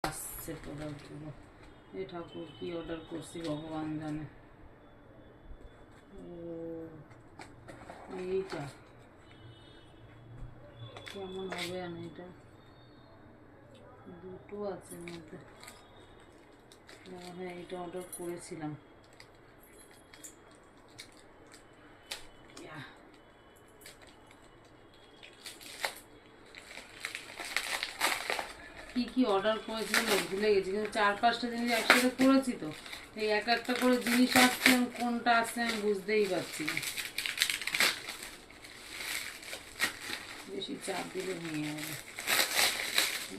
আসছে প্রোডাক্টগুলো। এই ঠাকুর কি অর্ডার করছি ভগবান জানে। এইটা কেমন হবে আমি এটা দুটো আছে মধ্যে। হ্যাঁ এটা অর্ডার করেছিলাম। কি কি অর্ডার করেছিলাম ভুলে গেছি, কিন্তু 4-5টা জিনিস একসাথে করেছি তো এই এক একটা করে জিনিস আসছে, কোনটা আসছে আমি বুঝতেই পারছি না। বেশি চাপ দিলে ভেঙে যাবে।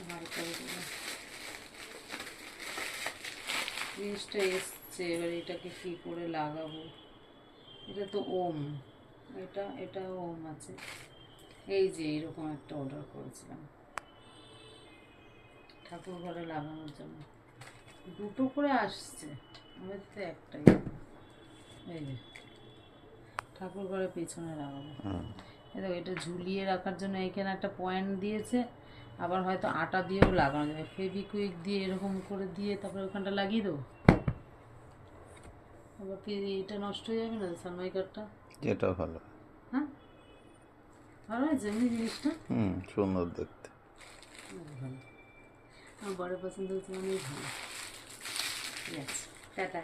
হালকা জিনিসটা এসছে, এবার এটাকে কি করে লাগাবো। এটা তো ওম, এটা ওম আছে। এই যে এইরকম একটা অর্ডার করেছিলাম ঠাকুর ঘরে লাগানোর জন্য, দুটো করে আসছে, আমাদের তো একটাই। এই যে ঠাকুর ঘরের পেছনে লাগাবো। দেখো এটা ঝুলিয়ে রাখার জন্য এখানে একটা পয়েন্ট দিয়েছে, আবার হয়তো আটা দিয়েও লাগানো যাবে, ফেভিকুইক দিয়ে এরকম করে দিয়ে তারপরে ওখানটা লাগিয়ে দেবো। আবার কি এটা নষ্ট হয়ে যাবে না সানমাইকারটা? এটা ভালো। হ্যাঁ ভালো হয়েছে এমনি জিনিসটা। সুন্দর দেখতে। ভালো, আমার বড় পছন্দ হচ্ছে, অনেক ভালো। ঠিক আছে, টাটা।